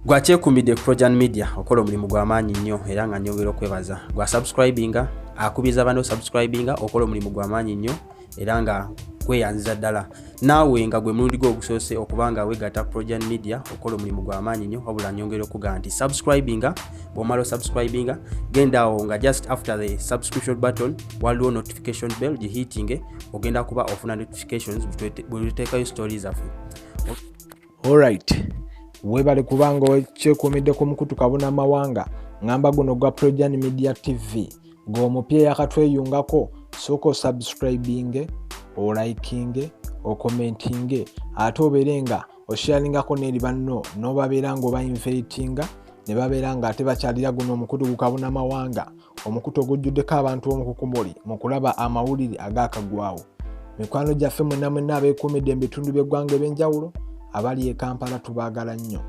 Gwakyekuumidde ku Projan Media okola omulimu gw'amaanyi nnyo era nga nnyongera okwebaza. Gwa subscribinga akubiza bano subscribinga okola omulimu gw'amaanyi nnyo era nga kweyanziza ddala. Naawe nga gwe mulundi gwo ogusoose okubanga weegatta Projan Media okola omulimu gw'amaanyi nnyo wabula nnyongera okuga nti subscribinga bw'omala subscribinga genda awo nga just after the subscription button waliwo notification bell gihitinge ogenda kuba ofuna notifications bwe tuteekayo stories zaffe. Alright. Webale kubanga wekyekuumidde ku mukutu kabuna mawanga ngamba guno gwa Projan Media TV ng'omupya yakatweyungako soko subscribinge o likinge o commentinge ate oberenga o sharingako n'eri banno n'obabeera ng'oba invitinga ne babeera nga ate bakyalira guno omukutu gukabuna mawanga omukutu ogujjuddeko abantu omukukumuli mu kulaba amawulire agakagwawo. Mikwano gyaffe mwenna abeekuumidde mu bitundu by'eggwanga eb'enjawulo abali e Kampala tubaagala nnyo,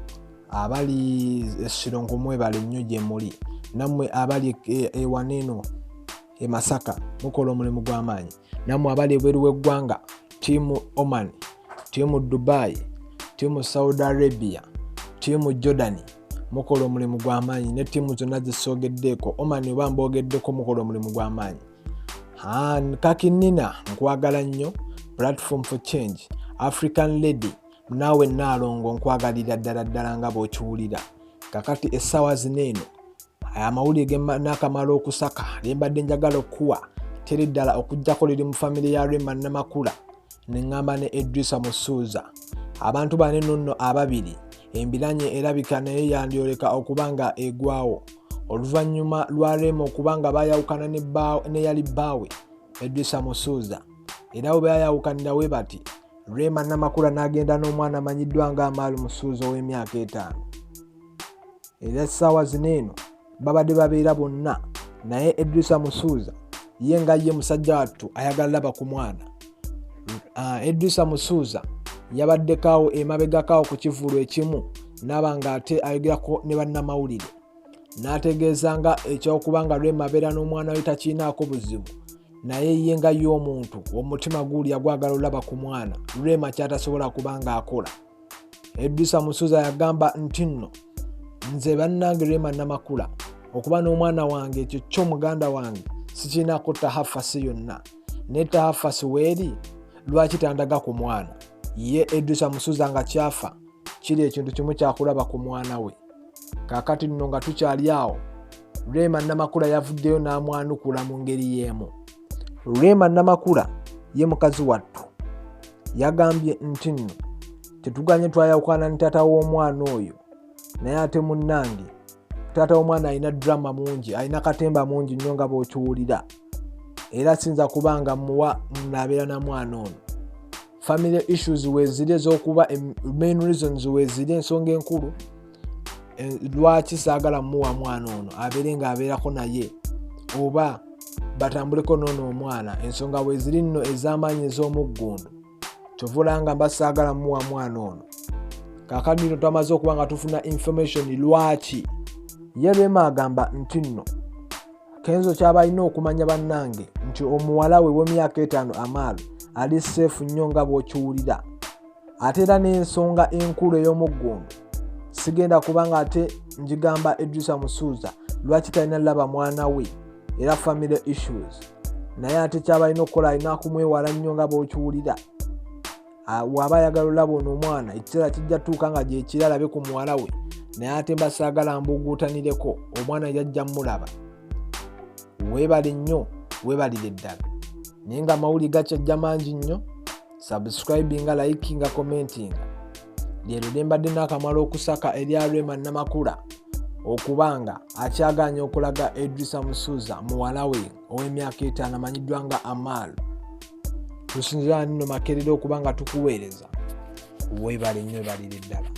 abali Sirongo mwebale nnyo gye muli, nammwe abali ewaneeno e Masaka mukola omulimu gw'amaanyi, nammwe abali ebweru w'eggwanga tiimu Oman, tiimu Dubai, tiimu Saudi Arabia, tiimu Jordan mukola omulimu gw'amaanyi ne tiimu zonna zisogeddeeko Oman oba mboogeddeko mukola omulimu gw'amaanyi. Kakinina nkwagala nnyo, Platform for Change, African Lady nawe naalongo nkwagalira ddala nga bw'okiwulira. Kakati essaawa zineeno amawulire n'akamala okusaka lyembadde njagala okuwa teri ddala okuggyako liri mu famire ya Rema Namakula ne ŋŋamba ne Edrisa Musuuza. Abantu bane nno ababiri embiranye erabika naye yandyoleka okuba nga egwawo oluvannyuma lwa Rema okuba nga baayawukana ne yali bbaawe Edrisa Musuuza. Era bwe baayawukanira we bati Rema Namakula n'agenda n'omwana amanyiddwa nga Amaali Musuuza ow'emyaka 5. Era essaawa zineeno babadde babeera bonna naye Edrisa Musuuza ye nga ye musajja wattu ayagala laba ku mwana. Edrisa Musuuza yabaddekaawo emabegakaawo ku kivulu ekimu n'aba nga ate ayogerako ne bannamawulire n'ategeezanga ekyokuba nga Rema abeera n'omwana we takiinaako buzibu naye ye nga y'omuntu omutima guli yagwagala olaba ku mwana Rema kyatasobola kubanga akola. Edrisa Musuuza yagamba nti nno nze bannange Rema Namakula okuba n'omwana wange ekyo kyo muganda wange sikiinaako tahafasi yonna ne tahafasi weeri lwaki tandaga ku mwana. Ye Edrisa Musuuza nga kyafa kiri ekintu kimu kyakulaba ku mwana we. Kaakati nno nga tukyali awo Rema Namakula yavuddeyo n'amwanukula mu ngeri y'emu. Rema Namakula ye mukazi wattu yagambye nti nno tetuganye twayawukana ne taata w'omwana oyo naye ate munnange taata w'omwana alina drama mungi, alina katemba mungi nnyo nga bw'okiwulira era sinza kubanga muwa naabeera na mwana ono. Family issues weeziri ez'okuba main reasons weeziri ensonga enkulu lwaki saagala muwa mwana ono abeere ng'abeerako naye oba batambuleko nono omwana ensonga weeziri nno ez'amaanyi ez'omuggundu tovulanga mbasaagala muwa mwana ono. Kaakati nno twamaze okuba nga tufuna information lwaki ye Rema agamba nti nno kenzo kyaba alina okumanya bannange nti omuwala we w'emyaka 5 Amaali ali seefu nnyo nga bw'okiwulira ate era n'ensonga enkulu ey'omuggundu sigenda kubanga ate njigamba Edrisa Musuuza lwaki talina laba mwana we era family issues naye ate kyaba alina okukola alina kumwewala nnyo nga bw'okiwulira. Waba ayagala olaba ono omwana ekiseera kijja tuuka nga gyekira alabe ku muwala we naye ate mbasaagala mbuguutanireko omwana yajja mulaba. Weebale nnyo weebalire ddala naye nga amawulire gakyajja mangi nnyo. Subscribinga, likinga, commentinga leero lyembadde n'akamala okusaka erya Rema Namakula okubanga akyaganya okulaga Edrisa Musuuza muwala we ow'emyaka 5 amanyiddwa nga Amaali. Tusinzira nno makerere okuba nga tukuweereza. Weebale nnyo weebalire ddala.